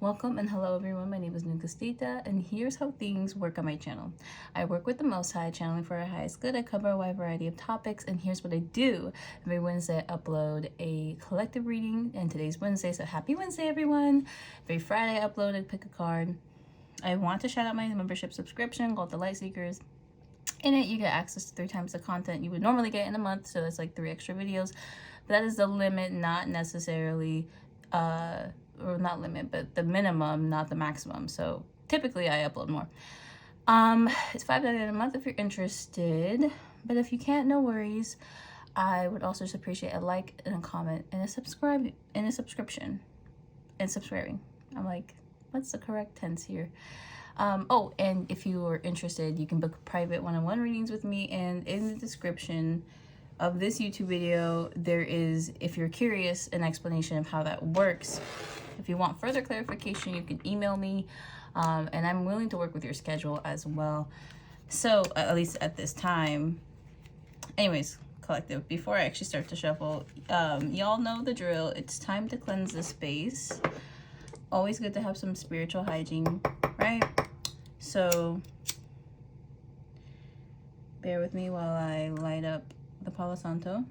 Welcome and hello everyone, my name is NEGUSTITA and here's how things work on my channel. I work with the Most High, channeling for our highest good. I cover a wide variety of topics and here's what I do. Every Wednesday I upload a collective reading and today's Wednesday, so happy Wednesday everyone. Every Friday I upload and pick a card. I want to shout out my membership subscription called the Light Seekers. In it you get access to 3 times the content you would normally get in a month, so that's like 3 extra videos. But that is the limit, not necessarily or not limit, but the minimum, not the maximum. So typically I upload more. It's $5 a month if you're interested, but if you can't, no worries. I would also just appreciate a like and a comment and a subscription and subscribing. I'm like, what's the correct tense here? Oh, and if you are interested, you can book private one-on-one readings with me, and in the description of this YouTube video there is, if you're curious, an explanation of how that works. If you want further clarification, you can email me, and I'm willing to work with your schedule as well. So at least at this time. Anyways, collective, before I actually start to shuffle, y'all know the drill. It's time to cleanse the space. Always good to have some spiritual hygiene, right? So bear with me while I light up the Palo Santo.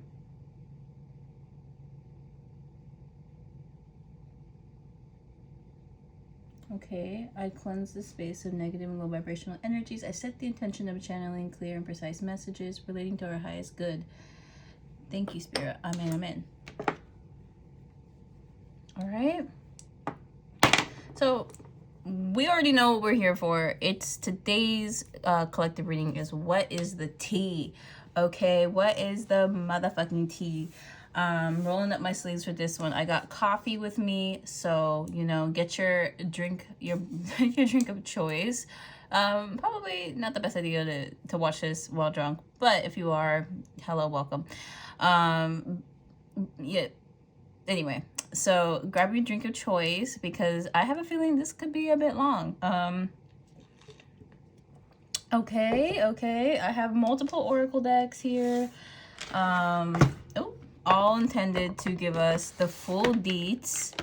Okay, I cleanse the space of negative and low vibrational energies. I set the intention of channeling clear and precise messages relating to our highest good. Thank you, Spirit. Amen, amen. All right. So we already know what we're here for. It's today's collective reading is what is the tea? Okay, what is the motherfucking tea? Rolling up my sleeves for this one. I got coffee with me, so you know, get your drink, your drink of choice. Probably not the best idea to watch this while drunk, but if you are, hello, welcome. Yeah. Anyway, so grab your drink of choice because I have a feeling this could be a bit long. Okay. I have multiple oracle decks here. All intended to give us the full deets.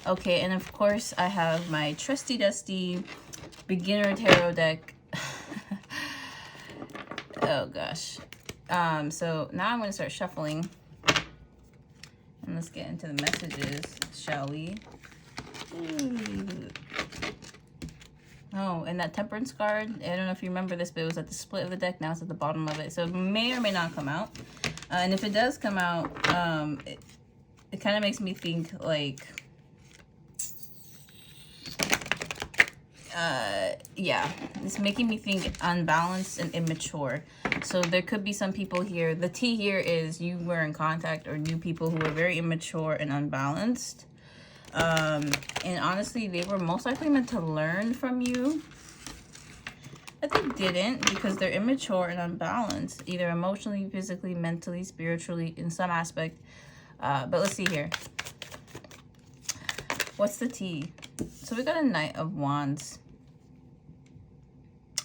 Okay, and of course I have my trusty dusty beginner tarot deck. Oh gosh. So now I'm going to start shuffling. And let's get into the messages, shall we? Ooh. Oh, and that temperance card, I don't know if you remember this, but it was at the split of the deck. Now it's at the bottom of it. So it may or may not come out. And if it does come out, it kind of makes me think like, yeah, it's making me think unbalanced and immature. So there could be some people here. The T here is you were in contact or knew people who were very immature and unbalanced. And honestly, they were most likely meant to learn from you. But they didn't because they're immature and unbalanced, either emotionally, physically, mentally, spiritually, in some aspect. But let's see here. What's the tea? So we got a Knight of Wands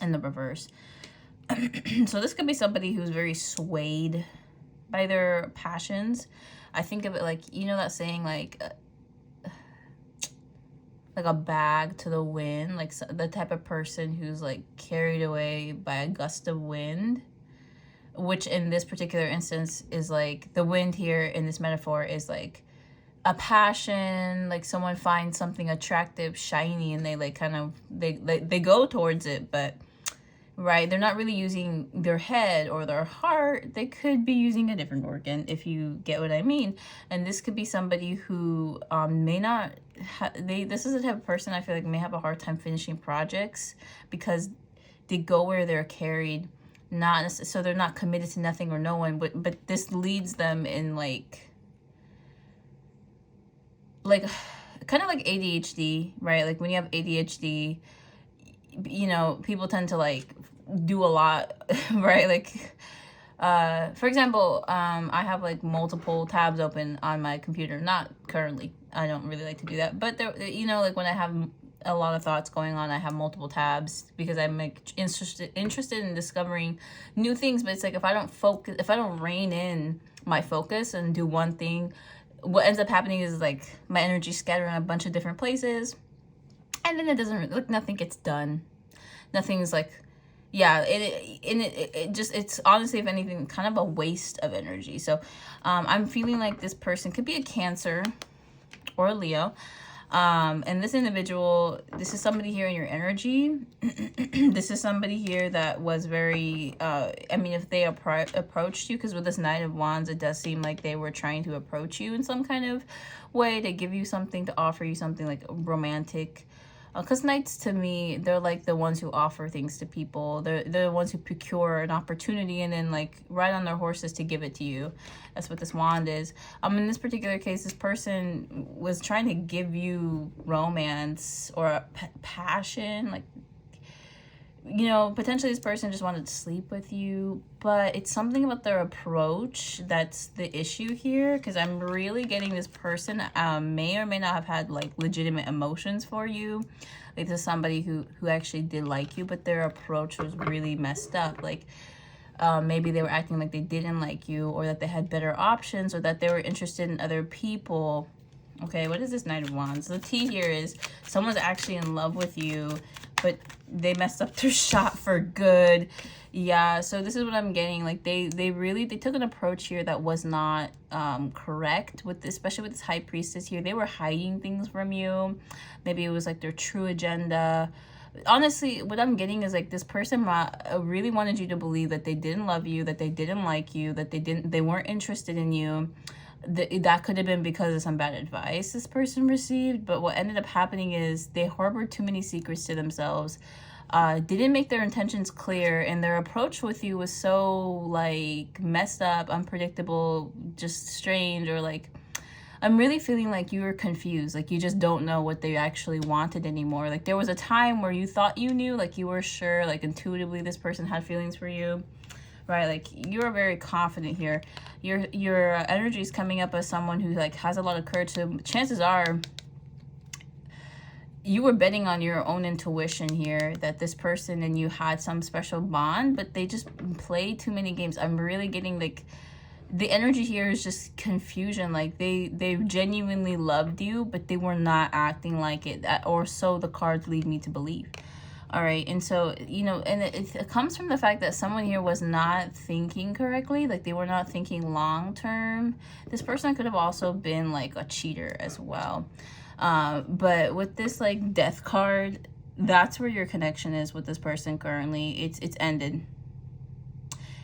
in the reverse. So this could be somebody who's very swayed by their passions. I think of it like, you know that saying, like a bag to the wind, like the type of person who's like carried away by a gust of wind, which in this particular instance is like the wind here in this metaphor is like a passion, like someone finds something attractive, shiny, and they like kind of they go towards it, but right, they're not really using their head or their heart. They could be using a different organ, if you get what I mean. And this could be somebody who may not this is the type of person I feel like may have a hard time finishing projects because they go where they're carried, not so they're not committed to nothing or no one, but this leads them in like kind of like ADHD, right? Like when you have ADHD, you know, people tend to like do a lot, right? Like for example, I have like multiple tabs open on my computer. Not currently, I don't really like to do that, but there, you know, like when I have a lot of thoughts going on, I have multiple tabs because I'm like interested in discovering new things. But it's like if I don't focus, if I don't rein in my focus and do one thing, what ends up happening is like my energy scattered in a bunch of different places. and then it doesn't, like, nothing gets done. Nothing's like, yeah, it just, it's honestly, if anything, kind of a waste of energy. So I'm feeling like this person could be a Cancer or a Leo. And this individual, this is somebody here in your energy. This is somebody here that was very, I mean, if they approached you, because with this Knight of Wands, it does seem like they were trying to approach you in some kind of way to give you something, to offer you something like romantic. Because knights, to me, they're like the ones who offer things to people. They're the ones who procure an opportunity and then like ride on their horses to give it to you. That's what this wand is. In this particular case, this person was trying to give you romance or passion, like, you know, potentially this person just wanted to sleep with you, but it's something about their approach that's the issue here, because I'm really getting this person may or may not have had like legitimate emotions for you. Like, this is somebody who actually did like you, but their approach was really messed up. Like, maybe they were acting like they didn't like you, or that they had better options, or that they were interested in other people. Okay, what is this Knight of Wands? The T here is someone's actually in love with you, but they messed up their shot for good. Yeah, so this is what I'm getting. Like, they took an approach here that was not correct, with this, especially with this High Priestess here. They were hiding things from you. Maybe it was like their true agenda. Honestly, what I'm getting is like this person really wanted you to believe that they didn't love you, that they didn't like you, that they weren't interested in you. That could have been because of some bad advice this person received, but what ended up happening is they harbored too many secrets to themselves, didn't make their intentions clear, and their approach with you was so like messed up, unpredictable, just strange, or like, I'm really feeling like you were confused, like you just don't know what they actually wanted anymore. Like, there was a time where you thought you knew, like you were sure, like intuitively this person had feelings for you. Right, like you're very confident here. Your energy is coming up as someone who like has a lot of courage. So chances are you were betting on your own intuition here, that this person and you had some special bond, but they just played too many games. I'm really getting like the energy here is just confusion. Like they genuinely loved you, but they were not acting like it, or so the cards lead me to believe. All right, and so, you know, and it comes from the fact that someone here was not thinking correctly, like they were not thinking long term. This person could have also been like a cheater as well. But with this like death card, that's where your connection is with this person currently. It's ended.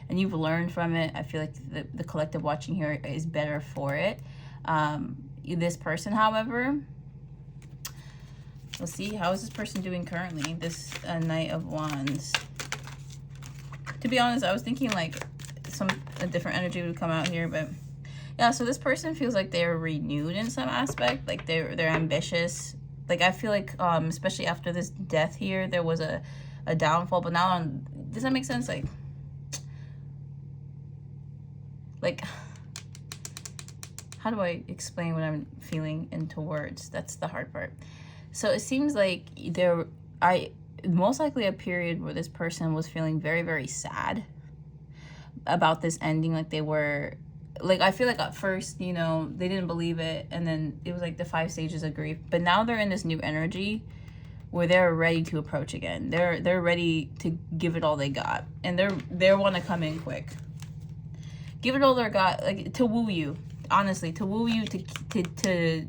And you've learned from it. I feel like the collective watching here is better for it. This person, however, let's see, how is this person doing currently? This Knight of Wands. To be honest, I was thinking like a different energy would come out here, but yeah, so this person feels like they're renewed in some aspect, like they're ambitious. Like, I feel like especially after this death here, there was a downfall, but now does that make sense? Like how do I explain what I'm feeling into words? That's the hard part. So it seems like most likely a period where this person was feeling very, very sad about this ending. Like they were, like, I feel like at first, you know, they didn't believe it, and then it was like the 5 stages of grief. But now they're in this new energy where they're ready to approach again. They're ready to give it all they got, and they want to come in quick. Give it all they got, like to woo you. Honestly, to woo you, to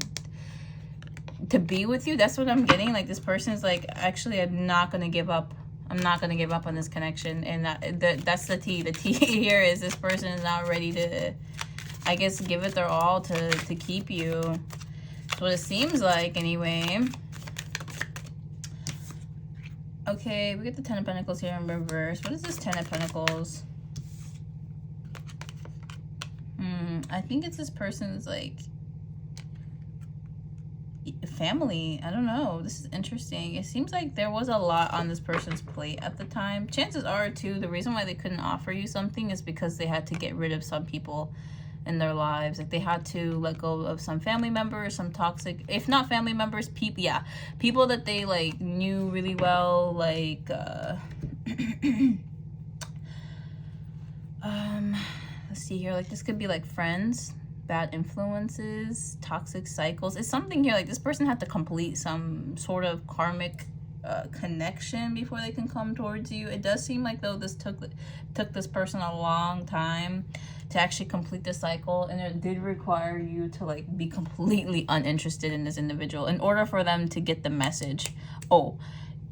be with you. That's what I'm getting. Like, this person is like, actually, I'm not gonna give up. I'm not gonna give up on this connection. And that's the T. The T here is this person is not ready to, I guess, give it their all to keep you. That's what it seems like, anyway. Okay, we get the 10 of Pentacles here in reverse. What is this 10 of Pentacles? I think it's this person's like family. I don't know. This is interesting. It seems like there was a lot on this person's plate at the time. Chances are too, the reason why they couldn't offer you something is because they had to get rid of some people in their lives. Like, they had to let go of some family members, some toxic, if not family members, people that they like knew really well, like let's see here, like this could be like friends, bad influences, toxic cycles. It's something here like this person had to complete some sort of karmic connection before they can come towards you. It does seem like though this took this person a long time to actually complete the cycle, and it did require you to like be completely uninterested in this individual in order for them to get the message, oh,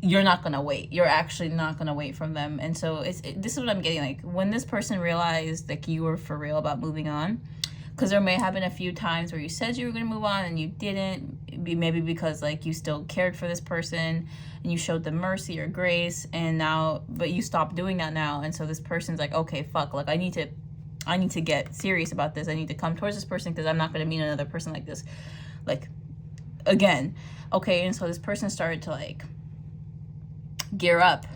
you're not gonna wait, you're actually not gonna wait from them. And so this is what I'm getting, like when this person realized like you were for real about moving on, because there may have been a few times where you said you were going to move on and you didn't, maybe because like you still cared for this person and you showed them mercy or grace, and now but you stopped doing that now. And so this person's like, okay, fuck, like I need to get serious about this. I need to come towards this person because I'm not going to meet another person like this like again. Okay, and so this person started to like gear up,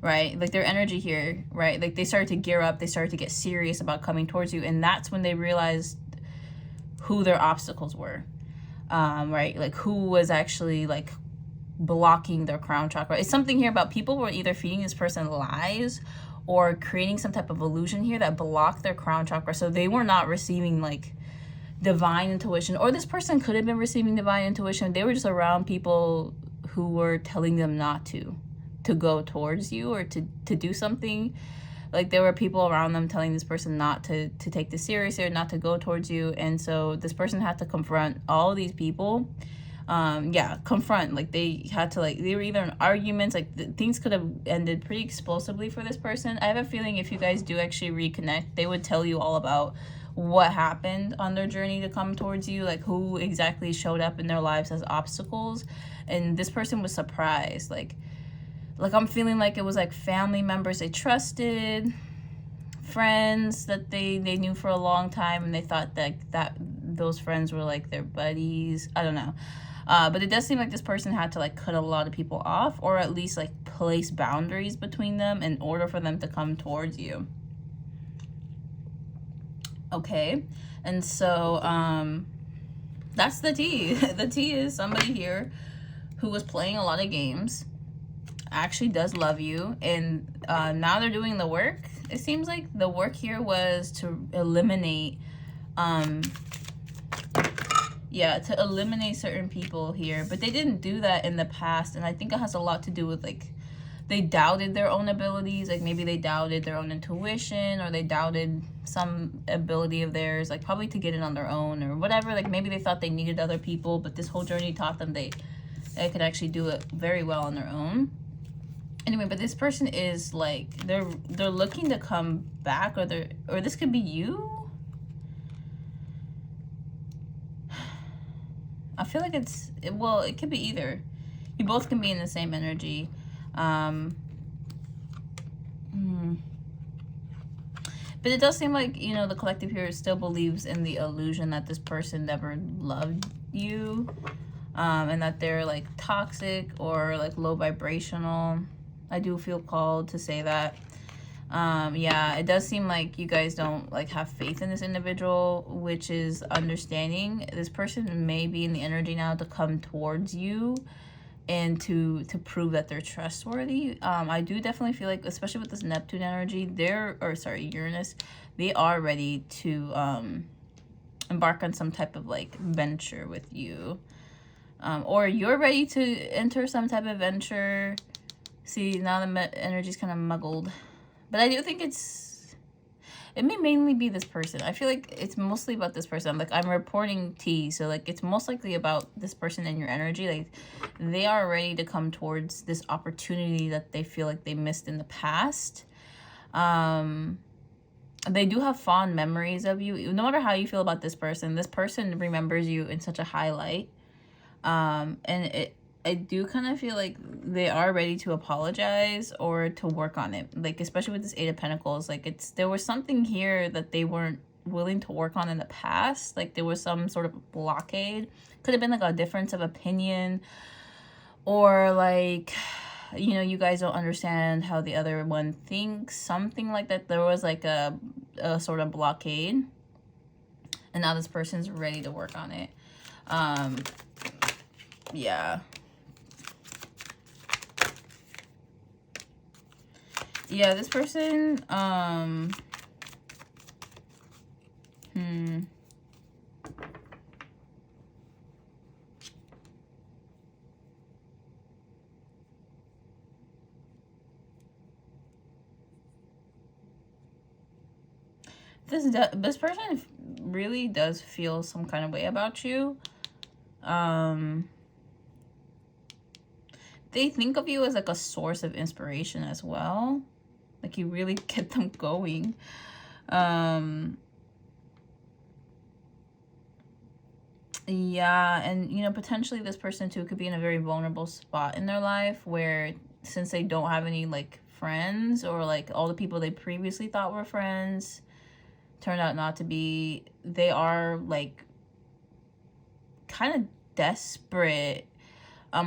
right? Like their energy here, right? Like they started to gear up, they started to get serious about coming towards you, and that's when they realized who their obstacles were, right? Like who was actually like blocking their crown chakra. It's something here about people were either feeding this person lies or creating some type of illusion here that blocked their crown chakra, so they were not receiving like divine intuition. Or this person could have been receiving divine intuition, they were just around people who were telling them not to go towards you or to do something. Like there were people around them telling this person not to take this seriously or not to go towards you. And so this person had to confront all these people. Confront, like they had to, like they were either in arguments, like things could have ended pretty explosively for this person. I have a feeling if you guys do actually reconnect, they would tell you all about what happened on their journey to come towards you, like who exactly showed up in their lives as obstacles. And this person was surprised, like I'm feeling like it was like family members they trusted, friends that they knew for a long time, and they thought that those friends were like their buddies. I don't know. But it does seem like this person had to like cut a lot of people off, or at least like place boundaries between them in order for them to come towards you. Okay, and so that's the tea. The tea is somebody here who was playing a lot of games actually does love you, and now they're doing the work. It seems like the work here was to eliminate to eliminate certain people here, but they didn't do that in the past, and I think it has a lot to do with like they doubted their own abilities. Like maybe they doubted their own intuition, or they doubted some ability of theirs, like probably to get it on their own or whatever. Like maybe they thought they needed other people, but this whole journey taught them they could actually do it very well on their own. Anyway, but this person is like they're looking to come back, or this could be you. I feel like it could be either. You both can be in the same energy. But it does seem like, you know, the collective here still believes in the illusion that this person never loved you, and that they're like toxic or like low vibrational. I do feel called to say that. It does seem like you guys don't like have faith in this individual, which is understanding. This person may be in the energy now to come towards you and to prove that they're trustworthy. I do definitely feel like, especially with this Neptune energy, Uranus, they are ready to embark on some type of like venture with you, or you're ready to enter some type of venture. See, now the energy's kind of muggled, but I do think it may mainly be this person. I feel like it's mostly about this person. Like I'm reporting T, so like it's most likely about this person and your energy. Like they are ready to come towards this opportunity that they feel like they missed in the past. They do have fond memories of you. No matter how you feel about this person remembers you in such a high light. And I do kind of feel like they are ready to apologize or to work on it. Like, especially with this Eight of Pentacles, like there was something here that they weren't willing to work on in the past. Like there was some sort of blockade. Could have been like a difference of opinion, or like, you know, you guys don't understand how the other one thinks, something like that. There was like a sort of blockade, and now this person's ready to work on it. This person, this person really does feel some kind of way about you. They think of you as like a source of inspiration as well. Like you really get them going. Yeah, and you know, potentially this person too could be in a very vulnerable spot in their life where, since they don't have any like friends, or like all the people they previously thought were friends turned out not to be, they are like kind of desperate,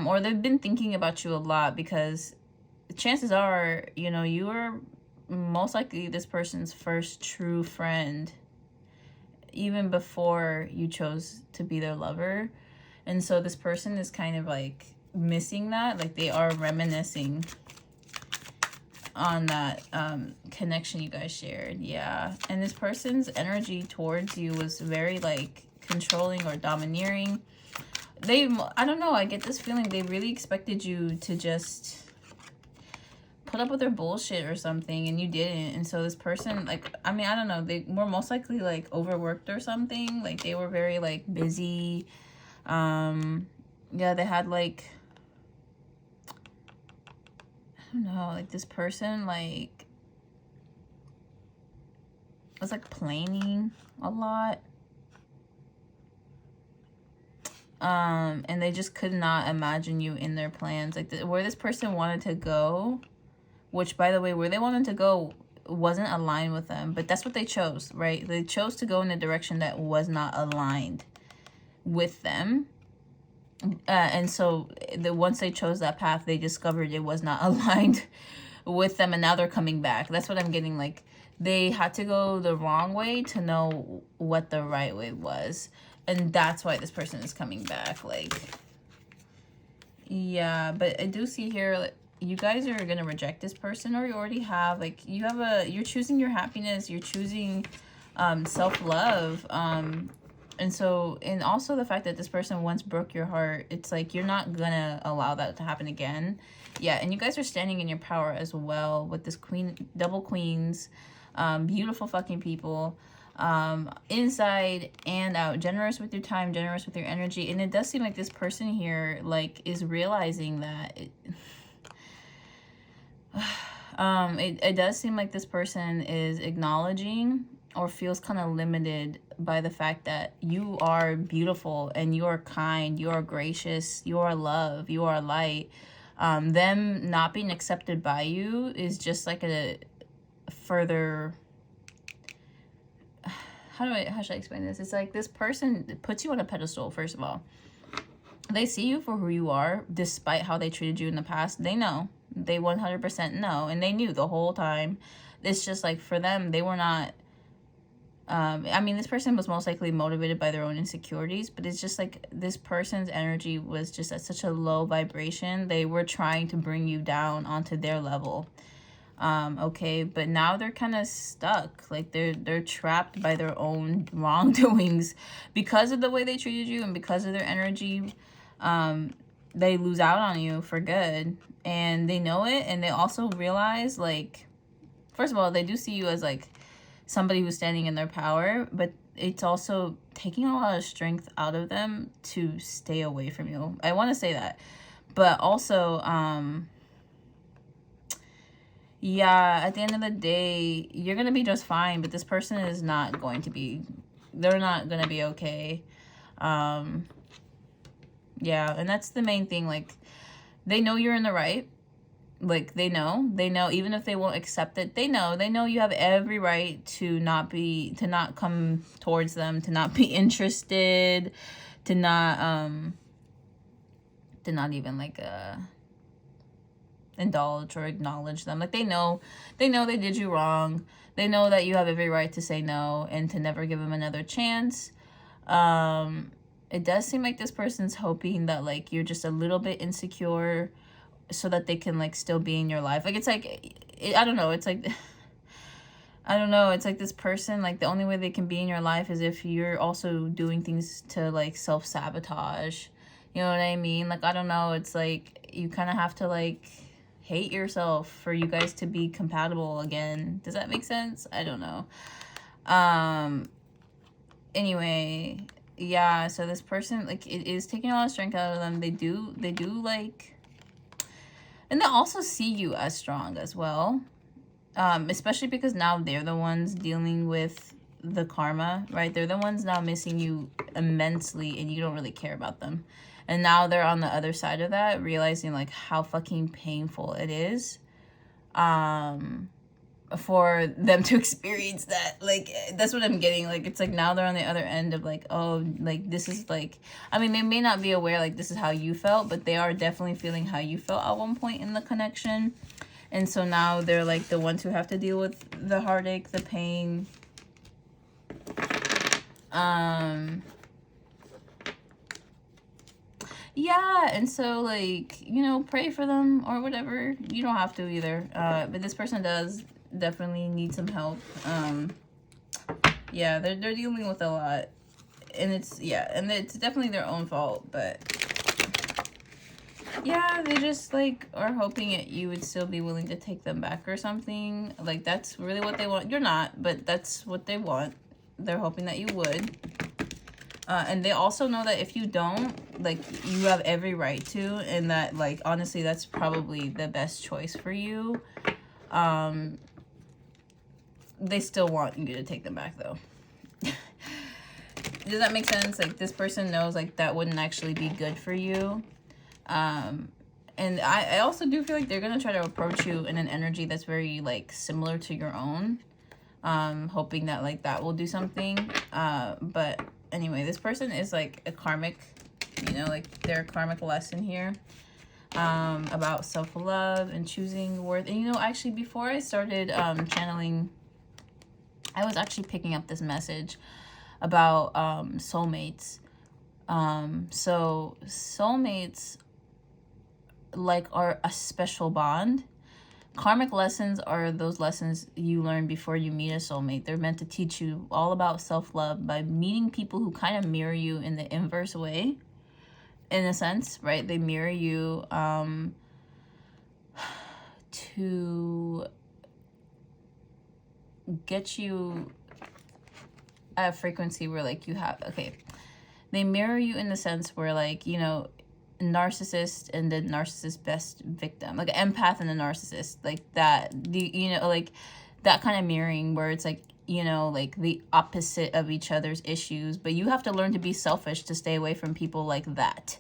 or they've been thinking about you a lot, because chances are, you know, you are most likely this person's first true friend even before you chose to be their lover. And so this person is kind of like missing that. Like they are reminiscing on that connection you guys shared. Yeah. And this person's energy towards you was very like controlling or domineering. I don't know, I get this feeling they really expected you to just put up with their bullshit or something, and you didn't. And so this person, like, I mean, I don't know, they were most likely like overworked or something. Like they were very like busy. Yeah, they had like, I don't know, like this person like was like planning a lot. And they just could not imagine you in their plans. Like where this person wanted to go, which, by the way, where they wanted to go wasn't aligned with them, but that's what they chose, right? They chose to go in a direction that was not aligned with them. And so once they chose that path, they discovered it was not aligned with them, and now they're coming back. That's what I'm getting. Like they had to go the wrong way to know what the right way was, and that's why this person is coming back. Like, yeah, but I do see here, like, you guys are gonna reject this person, or you already have. Like you're choosing your happiness, you're choosing self-love, and so, and also the fact that this person once broke your heart, it's like you're not gonna allow that to happen again. Yeah, and you guys are standing in your power as well with this double queens, beautiful fucking people, inside and out, generous with your time, generous with your energy. And it does seem like this person here like is realizing that it does seem like this person is acknowledging or feels kind of limited by the fact that you are beautiful and you are kind, you are gracious, you are love, you are light. Them not being accepted by you is just like a further, how should I explain this? It's like this person puts you on a pedestal. First of all, they see you for who you are, despite how they treated you in the past. They know. They 100% know, and they knew the whole time. It's just like for them, they were not, I mean, this person was most likely motivated by their own insecurities, but it's just like this person's energy was just at such a low vibration. They were trying to bring you down onto their level. Okay, but now they're kind of stuck. Like they're trapped by their own wrongdoings because of the way they treated you, and because of their energy. They lose out on you for good, and they know it. And they also realize, like, first of all, they do see you as like somebody who's standing in their power, but it's also taking a lot of strength out of them to stay away from you. I want to say that. But also, yeah, at the end of the day, you're going to be just fine, but this person is not going to be, they're not going to be okay. Yeah, and that's the main thing. Like, they know you're in the right. Like, they know, even if they won't accept it, they know you have every right to not come towards them, to not be interested, to not even like, indulge or acknowledge them. Like, they know they did you wrong. They know that you have every right to say no and to never give them another chance. It does seem like this person's hoping that like you're just a little bit insecure so that they can like still be in your life. Like, it's like, I don't know, it's like, I don't know, it's like this person, like the only way they can be in your life is if you're also doing things to like self-sabotage. You know what I mean? Like, I don't know, it's like you kind of have to like hate yourself for you guys to be compatible again. Does that make sense? I don't know. Anyway, yeah, so this person, like, it is taking a lot of strength out of them. They do like, and they also see you as strong as well. Especially because now they're the ones dealing with the karma, right? They're the ones now missing you immensely, and you don't really care about them. And now they're on the other side of that, realizing like how fucking painful it is for them to experience that. Like, that's what I'm getting. Like, it's like now they're on the other end of like, oh, like, this is like, I mean, they may not be aware like this is how you felt, but they are definitely feeling how you felt at one point in the connection. And so now they're like the ones who have to deal with the heartache, the pain. Yeah, and so, like, you know, pray for them or whatever. You don't have to either. But this person does definitely need some help. Yeah, they're dealing with a lot. And it's definitely their own fault, but yeah, they just like are hoping that you would still be willing to take them back or something. Like, that's really what they want. You're not, but that's what they want. They're hoping that you would. And they also know that if you don't, like, you have every right to, and that, like, honestly, that's probably the best choice for you. They still want you to take them back, though. Does that make sense? Like, this person knows, like, that wouldn't actually be good for you. And I also do feel like they're going to try to approach you in an energy that's very, like, similar to your own. Hoping that, like, that will do something. But anyway, this person is, like, a karmic, you know, like, their karmic lesson here. About self-love and choosing worth. And, you know, actually, before I started channeling, I was actually picking up this message about soulmates. So soulmates, like, are a special bond. Karmic lessons are those lessons you learn before you meet a soulmate. They're meant to teach you all about self-love by meeting people who kind of mirror you in the inverse way, in a sense, right? They mirror you to get you at a frequency where, like, you have, okay, they mirror you in the sense where, like, you know, narcissist and the narcissist best victim, like an empath and a narcissist, like that, you know, like that kind of mirroring where it's like, you know, like the opposite of each other's issues, but you have to learn to be selfish to stay away from people like that.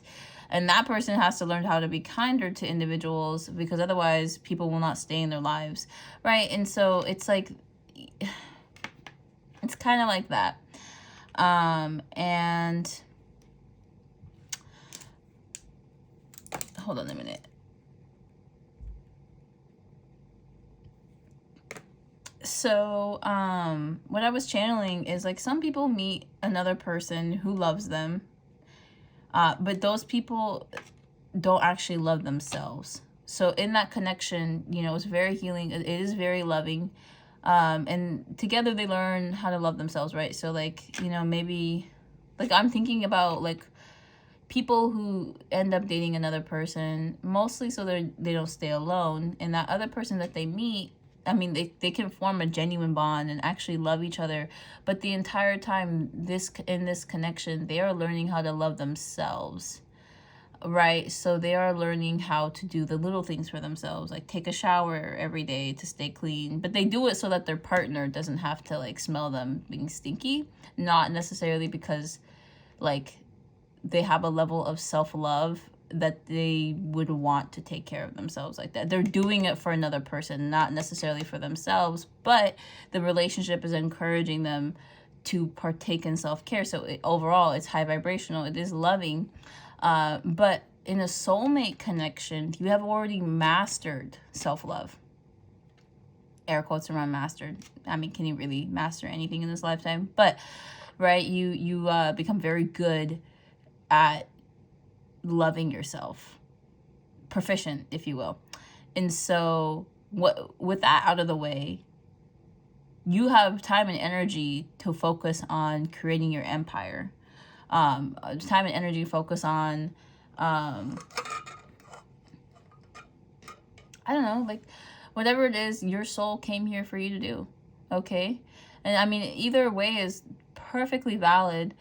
And that person has to learn how to be kinder to individuals, because otherwise people will not stay in their lives, right? And so it's like, it's kind of like that. And hold on a minute. So, what I was channeling is, like, some people meet another person who loves them, but those people don't actually love themselves. So in that connection, you know, it's very healing. It is very loving. And together they learn how to love themselves, right? So, like, you know, maybe, like, I'm thinking about, like, people who end up dating another person, mostly so they don't stay alone. And that other person that they meet, I mean, they can form a genuine bond and actually love each other. But the entire time in this connection, they are learning how to love themselves, right? So they are learning how to do the little things for themselves, like take a shower every day to stay clean. But they do it so that their partner doesn't have to, like, smell them being stinky. Not necessarily because, like, they have a level of self-love that they would want to take care of themselves like that. They're doing it for another person, not necessarily for themselves, but the relationship is encouraging them to partake in self-care. So overall, it's high vibrational. It is loving. But in a soulmate connection, you have already mastered self-love. Air quotes around mastered. I mean, can you really master anything in this lifetime? But, right, you become very good at loving yourself, proficient, if you will. And so with that out of the way, you have time and energy to focus on creating your empire. Time and energy focus on I don't know, like, whatever it is your soul came here for you to do. Okay, And I mean, either way is perfectly valid,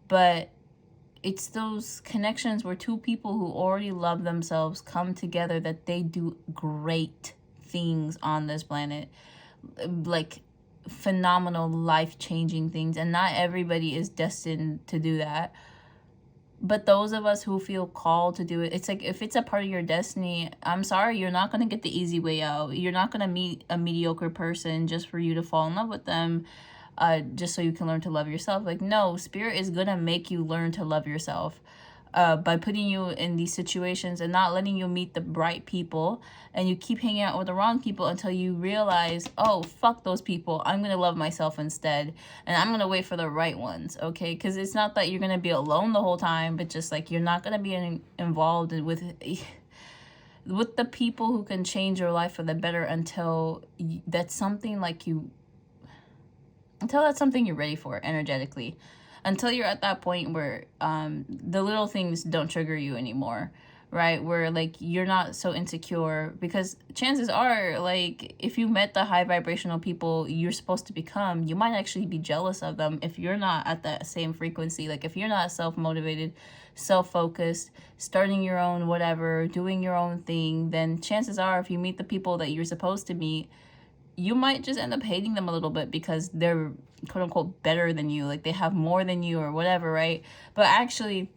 but it's those connections where two people who already love themselves come together that they do great things on this planet, like phenomenal, life-changing things. And not everybody is destined to do that. But those of us who feel called to do it, it's like, if it's a part of your destiny, I'm sorry, you're not going to get the easy way out. You're not going to meet a mediocre person just for you to fall in love with them, just so you can learn to love yourself. Like, no, Spirit is going to make you learn to love yourself. By putting you in these situations and not letting you meet the right people, and you keep hanging out with the wrong people until you realize, oh, fuck those people, I'm gonna love myself instead, and I'm gonna wait for the right ones. Okay, because it's not that you're gonna be alone the whole time, but just like, you're not gonna be involved with the people who can change your life for the better until that's something you're ready for energetically. Until you're at that point where the little things don't trigger you anymore, right? Where like you're not so insecure, because chances are, like, if you met the high vibrational people you're supposed to become, you might actually be jealous of them if you're not at that same frequency. Like, if you're not self-motivated, self-focused, starting your own whatever, doing your own thing, then chances are if you meet the people that you're supposed to meet, you might just end up hating them a little bit because they're quote unquote better than you, like they have more than you or whatever, right? But actually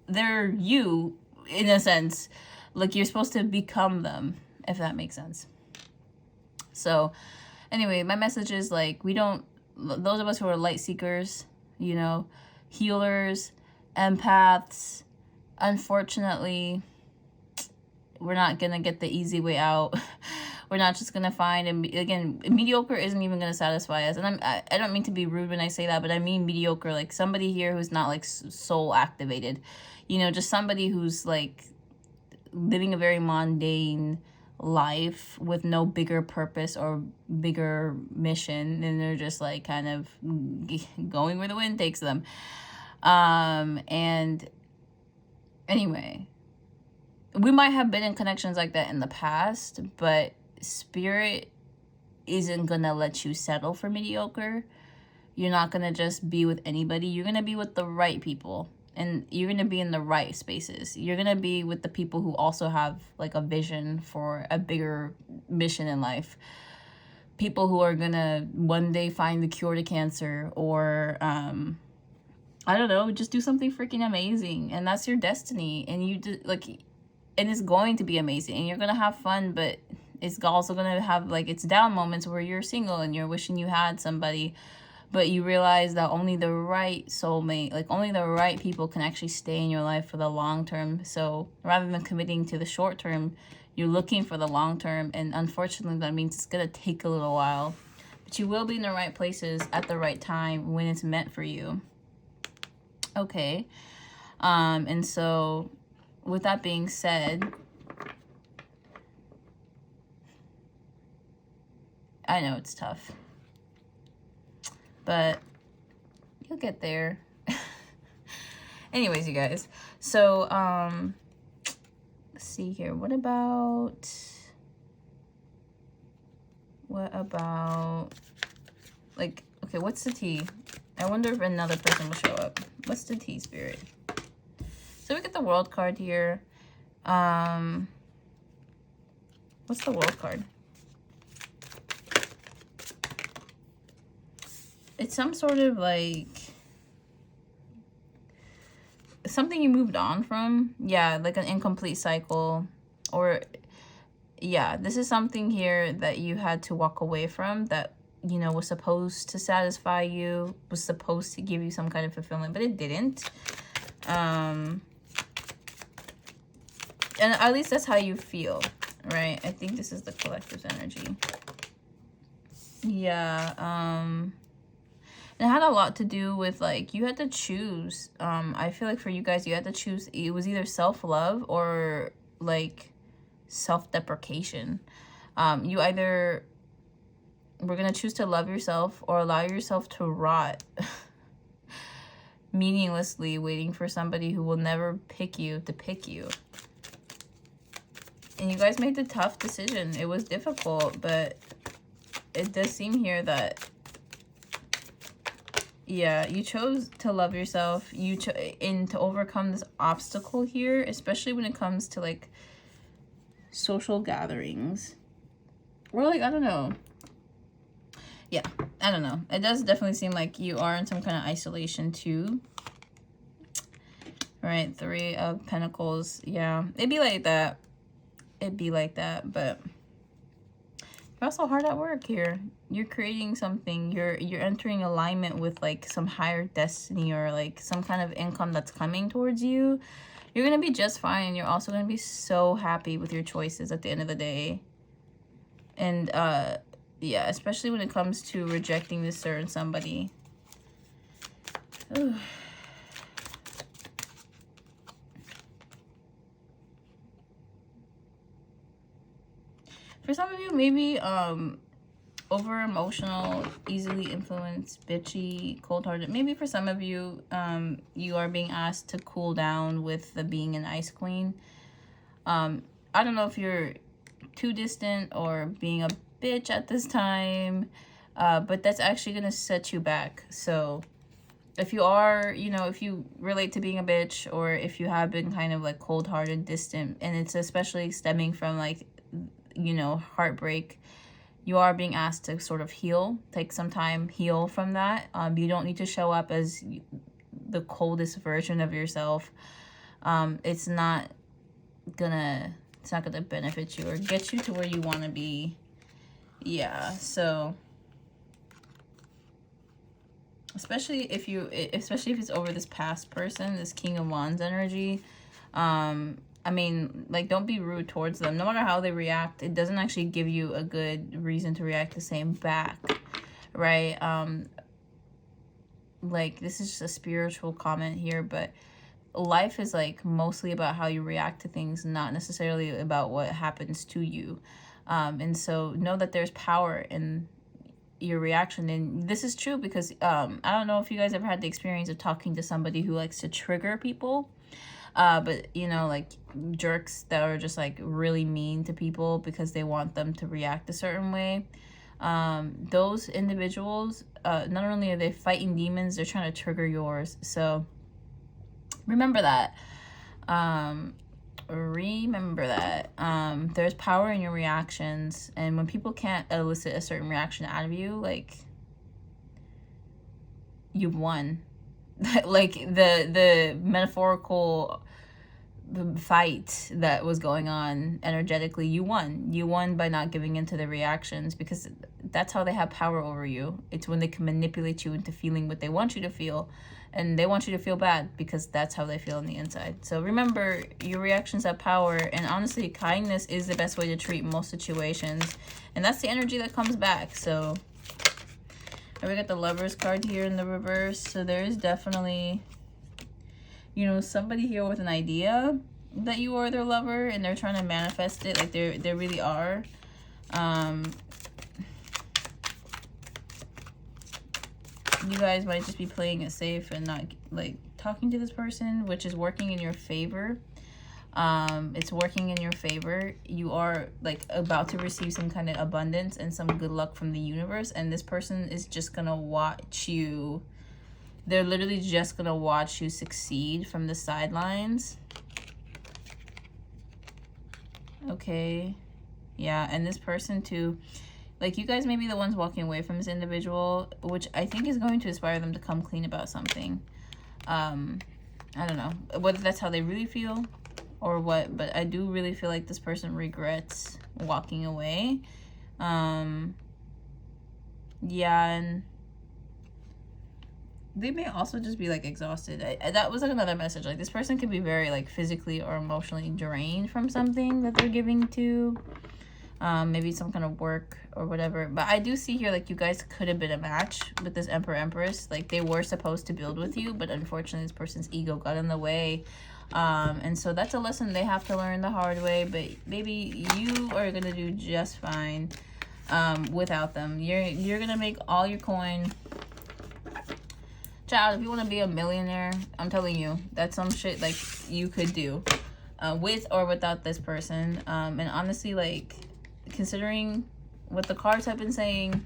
they're you in a sense, like you're supposed to become them, if that makes sense. So anyway, my message is like, those of us who are light seekers, you know, healers, empaths, unfortunately we're not gonna get the easy way out. We're not just gonna find, and again, mediocre isn't even gonna satisfy us. And I don't mean to be rude when I say that, but I mean mediocre, like somebody here who's not like soul activated, you know, just somebody who's like living a very mundane life with no bigger purpose or bigger mission, and they're just like kind of going where the wind takes them. And anyway, we might have been in connections like that in the past, but Spirit isn't gonna let you settle for mediocre. You're not gonna just be with anybody. You're gonna be with the right people, and you're gonna be in the right spaces. You're gonna be with the people who also have like a vision for a bigger mission in life. People who are gonna one day find the cure to cancer, or I don't know, just do something freaking amazing, and that's your destiny. And you do like, and it's going to be amazing, and you're gonna have fun, but it's also gonna have like its down moments where you're single and you're wishing you had somebody, but you realize that only the right soulmate, like only the right people can actually stay in your life for the long term. So rather than committing to the short term, you're looking for the long term, and unfortunately that means it's gonna take a little while, but you will be in the right places at the right time when it's meant for you. Okay, and so with that being said, I know it's tough, but you'll get there. Anyways, you guys, so let's see here. What about like, okay, what's the tea? I wonder if another person will show up. What's the tea, Spirit? So we get the World card here. What's the World card? It's some sort of like something you moved on from. Yeah, like an incomplete cycle. Or yeah, this is something here that you had to walk away from that, you know, was supposed to satisfy you, was supposed to give you some kind of fulfillment, but it didn't. And at least that's how you feel, right? I think this is the collective's energy. Yeah, it had a lot to do with like, you had to choose. I feel like for you guys, you had to choose. It was either self-love or like self-deprecation. You either were gonna choose to love yourself or allow yourself to rot meaninglessly, waiting for somebody who will never pick you to pick you. And you guys made the tough decision. It was difficult, but it does seem here that Yeah, you chose to love yourself. And to overcome this obstacle here, especially when it comes to like social gatherings. Or like, I don't know. Yeah, I don't know. It does definitely seem like you are in some kind of isolation too. Right, 3 of Pentacles. Yeah, it'd be like that. It'd be like that, but you're also hard at work here. You're creating something. You're entering alignment with like some higher destiny, or like some kind of income that's coming towards you. You're gonna be just fine. You're also gonna be so happy with your choices at the end of the day. And yeah, especially when it comes to rejecting this certain somebody. Ooh. For some of you, maybe over emotional, easily influenced, bitchy, cold-hearted. Maybe for some of you, you are being asked to cool down with the being an ice queen. I don't know if you're too distant or being a bitch at this time, but that's actually gonna set you back. So if you are, you know, if you relate to being a bitch, or if you have been kind of like cold-hearted, distant, and it's especially stemming from like, you know, heartbreak, you are being asked to sort of heal, take some time, heal from that. You don't need to show up as the coldest version of yourself. It's not gonna benefit you or get you to where you want to be. Yeah, so especially if it's over this past person, this King of Wands energy. I mean, like, don't be rude towards them. No matter how they react, it doesn't actually give you a good reason to react the same back, right? Like, this is just a spiritual comment here, but life is like mostly about how you react to things, not necessarily about what happens to you. And so know that there's power in your reaction. And this is true because I don't know if you guys ever had the experience of talking to somebody who likes to trigger people. But you know, like jerks that are just like really mean to people because they want them to react a certain way. Those individuals, not only are they fighting demons, they're trying to trigger yours. So remember that. Remember that. There's power in your reactions, and when people can't elicit a certain reaction out of you, like, you've won. Like the metaphorical fight that was going on energetically, you won by not giving into the reactions, because that's how they have power over you. It's when they can manipulate you into feeling what they want you to feel, and they want you to feel bad because that's how they feel on the inside. So remember, your reactions have power, and honestly, kindness is the best way to treat most situations, and that's the energy that comes back. So we got the Lovers card here in the reverse. So there is definitely, you know, somebody here with an idea that you are their lover, and they're trying to manifest it. Like, they really are. You guys might just be playing it safe and not like talking to this person, which is working in your favor. It's working in your favor. You are like about to receive some kind of abundance and some good luck from the universe, and this person is just gonna watch you. They're literally just gonna watch you succeed from the sidelines. Okay, yeah, and this person too, like, you guys may be the ones walking away from this individual, which I think is going to inspire them to come clean about something. I don't know whether that's how they really feel or what, but I do really feel like this person regrets walking away. Yeah, and they may also just be like exhausted. That was like another message. Like, this person could be very like physically or emotionally drained from something that they're giving to. Maybe some kind of work or whatever. But I do see here, like, you guys could have been a match with this Emperor Empress. Like, they were supposed to build with you, but unfortunately this person's ego got in the way. And so that's a lesson they have to learn the hard way. But maybe you are gonna do just fine without them. You're gonna make all your coin. Child, if you want to be a millionaire, I'm telling you, that's some shit like you could do with or without this person. And honestly, like, considering what the cards have been saying,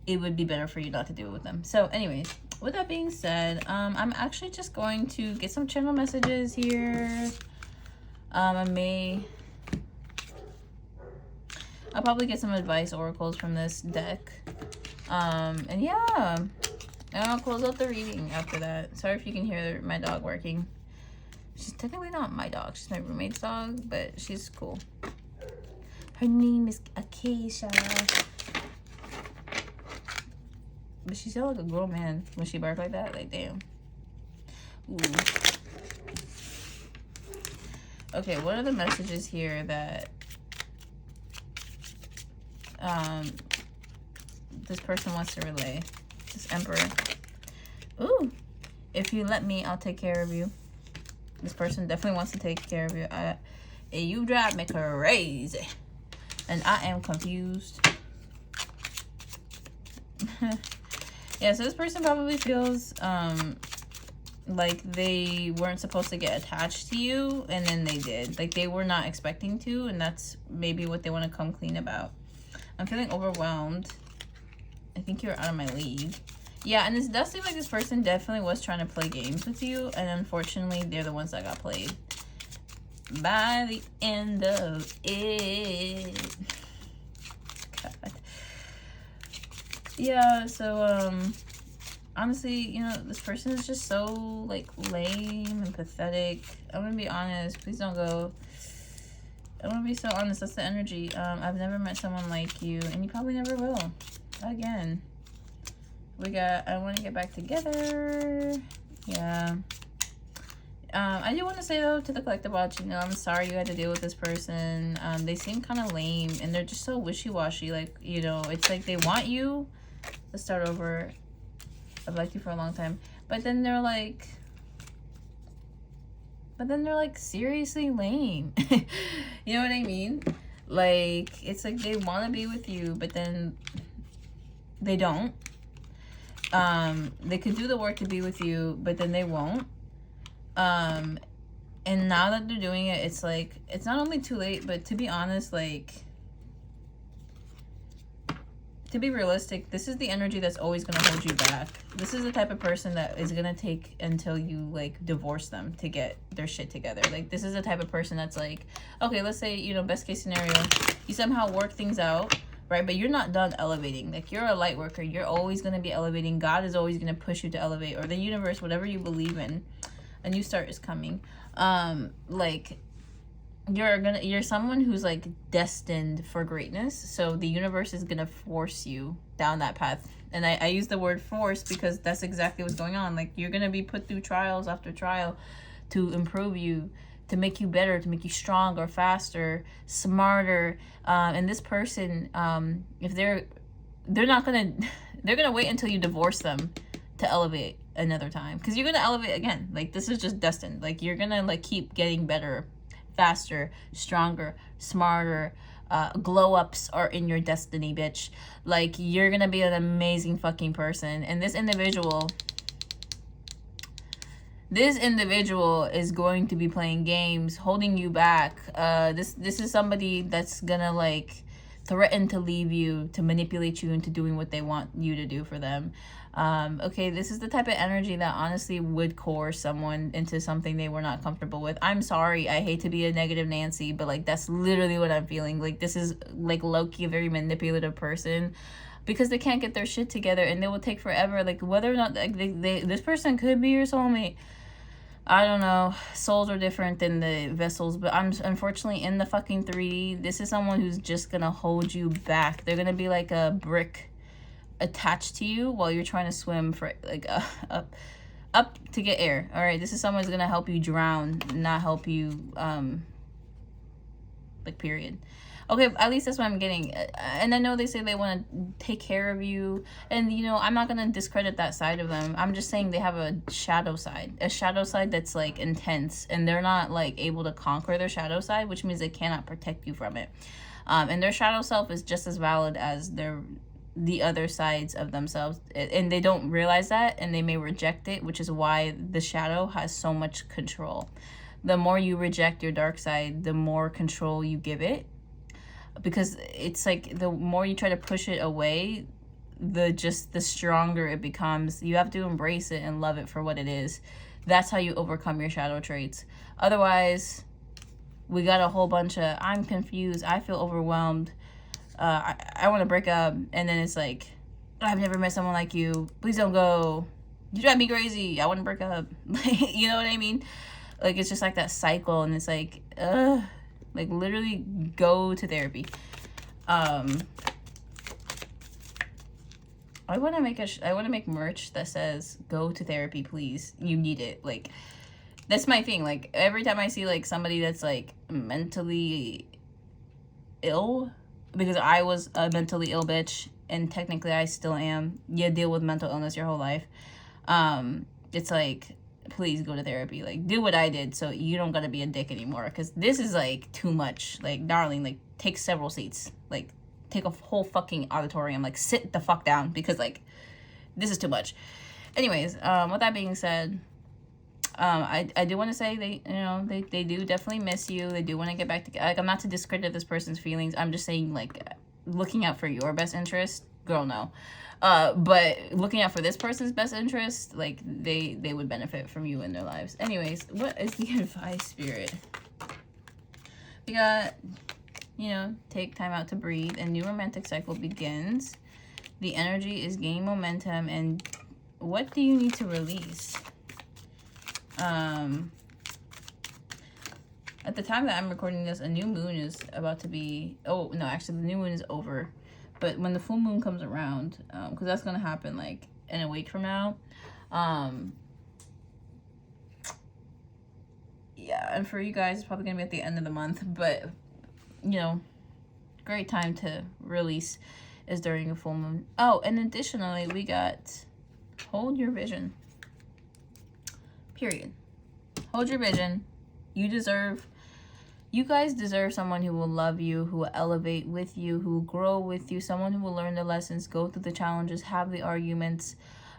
it would be better for you not to do it with them. So anyways, with that being said, I'm actually just going to get some channel messages here. I'll probably get some advice oracles from this deck. And yeah, and I'll close out the reading after that. Sorry if you can hear my dog working. She's technically not my dog, she's my roommate's dog, but she's cool. Her name is Acacia. But she sounds like a grown man when she barks like that. Like, damn. Ooh. Okay, what are the messages here that this person wants to relay? This Emperor. Ooh. If you let me, I'll take care of you. This person definitely wants to take care of you. You drive me crazy. And I am confused. Yeah, so this person probably feels like they weren't supposed to get attached to you, and then they did. Like, they were not expecting to, and that's maybe what they want to come clean about. I'm feeling overwhelmed. I think you're out of my league. Yeah, and it does seem like this person definitely was trying to play games with you, and unfortunately, they're the ones that got played. By the end of it. God. Yeah, so, honestly, you know, this person is just so, like, lame and pathetic. I'm gonna be honest. Please don't go. I'm gonna be so honest. That's the energy. I've never met someone like you, and you probably never will. Again. We got, I want to get back together. Yeah. I do want to say, though, to the collective watch, you know, I'm sorry you had to deal with this person. They seem kind of lame, and they're just so wishy-washy. Like, you know, it's like they want you. Let's start over. I've liked you for a long time. But then they're like seriously lame. You know what I mean? Like, it's like they want to be with you, but then they don't. They could do the work to be with you, but then they won't. And now that they're doing it, it's like, it's not only too late, but to be honest, like, to be realistic, this is the energy that's always going to hold you back. This is the type of person that is going to take until you, like, divorce them to get their shit together. Like, this is the type of person that's like, okay, let's say, you know, best case scenario, you somehow work things out, right? But you're not done elevating. Like, you're a light worker. You're always going to be elevating. God is always going to push you to elevate, or the universe, whatever you believe in. A new start is coming. Like, you're someone who's, like, destined for greatness. So the universe is gonna force you down that path. And I use the word force because that's exactly what's going on. Like, you're gonna be put through trials after trial to improve you, to make you better, to make you stronger, faster, smarter. And this person, if they're gonna wait until you divorce them to elevate another time, because you're gonna elevate again. Like, this is just destined. Like, you're gonna, like, keep getting better, faster, stronger, smarter. Glow ups are in your destiny, bitch. Like, you're gonna be an amazing fucking person. And this individual is going to be playing games, holding you back. This is somebody that's gonna, like, threaten to leave you, to manipulate you into doing what they want you to do for them. Okay, this is the type of energy that honestly would coerce someone into something they were not comfortable with. I'm sorry, I hate to be a negative Nancy, but, like, that's literally what I'm feeling. Like, this is, like, low-key a very manipulative person, because they can't get their shit together, and they will take forever. Like, whether or not, like, this person could be your soulmate. I don't know. Souls are different than the vessels, but I'm unfortunately in the fucking 3D. This is someone who's just gonna hold you back. They're gonna be like a brick attached to you while you're trying to swim for, like, up to get air. All right, this is someone who's gonna help you drown, not help you, like, period. Okay, at least that's what I'm getting. And I know they say they want to take care of you, and, you know, I'm not gonna discredit that side of them. I'm just saying they have a shadow side that's, like, intense, and they're not, like, able to conquer their shadow side, which means they cannot protect you from it. And their shadow self is just as valid as the other sides of themselves, and they don't realize that, and they may reject it, which is why the shadow has so much control. The more you reject your dark side, the more control you give it, because it's like the more you try to push it away, the stronger it becomes. You have to embrace it and love it for what it is. That's how you overcome your shadow traits. Otherwise, we got a whole bunch of, I'm confused, I feel overwhelmed, I want to break up, and then it's like, I've never met someone like you, please don't go, you drive me crazy, I want to break up. You know what I mean? Like, it's just like that cycle, and it's like, like, literally go to therapy. I want to make merch that says go to therapy, please, you need it. Like, that's my thing. Like, every time I see like somebody that's like mentally ill, because I was a mentally ill bitch, and technically I still am. You deal with mental illness your whole life. It's like, please go to therapy. Like, do what I did so you don't gotta be a dick anymore, because this is like too much. Like, darling, like, take several seats. Like, take a whole fucking auditorium. Like, sit the fuck down, because like, this is too much. Anyways, with that being said, I do want to say they do definitely miss you. They do want to get back together. Like, I'm not to discredit this person's feelings. I'm just saying, like, looking out for your best interest, girl, no. But looking out for this person's best interest, like, they would benefit from you in their lives. Anyways, what is the advice, Spirit? We got, take time out to breathe. A new romantic cycle begins. The energy is gaining momentum, and what do you need to release? At the time that I'm recording this, a new moon is about to be, oh no, actually the new moon is over, but when the full moon comes around, because that's gonna happen like in a week from now, yeah, and for you guys it's probably gonna be at the end of the month, but great time to release is during a full moon. Oh, and additionally we got hold your vision. Period. Hold your vision. You guys deserve someone who will love you, who will elevate with you, who will grow with you, someone who will learn the lessons, go through the challenges, have the arguments,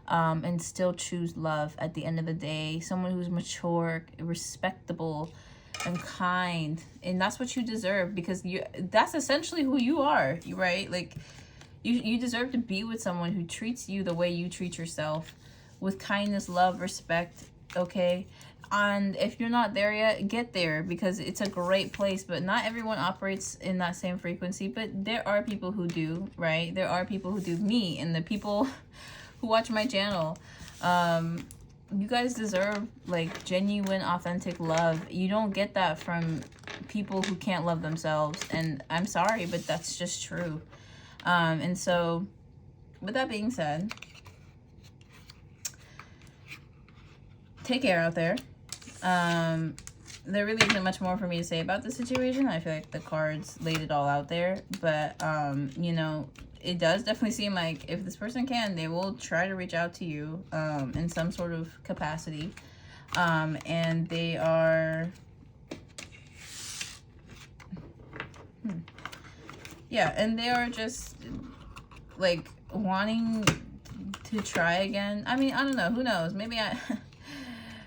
and still choose love at the end of the day. Someone who's mature, respectable, and kind. And that's what you deserve, because that's essentially who you are, right? Like, you deserve to be with someone who treats you the way you treat yourself, with kindness, love, respect, okay? And if you're not there yet, get there, because it's a great place. But not everyone operates in that same frequency, but there are people who do, right? There are people who do. Me and the people who watch my channel, you guys deserve like genuine, authentic love. You don't get that from people who can't love themselves, and I'm sorry, but that's just true. And so with that being said, take care out there. There really isn't much more for me to say about the situation. I feel like the cards laid it all out there, but it does definitely seem like if this person can, they will try to reach out to you in some sort of capacity, and they are and they are just like wanting to try again. I mean, I don't know, who knows,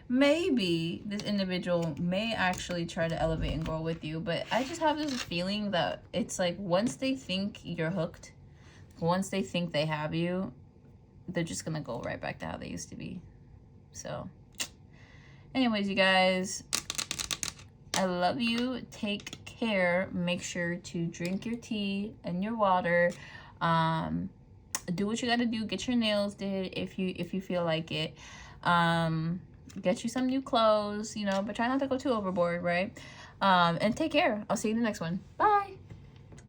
maybe this individual may actually try to elevate and grow with you, but I just have this feeling that it's like once they think you're hooked, once they think they have you, they're just gonna go right back to how they used to be. So anyways, you guys, I love you. Take care. Make sure to drink your tea and your water. Do what you gotta do. Get your nails did if you feel like it. Get you some new clothes, but try not to go too overboard, right? And take care. I'll see you in the next one. Bye.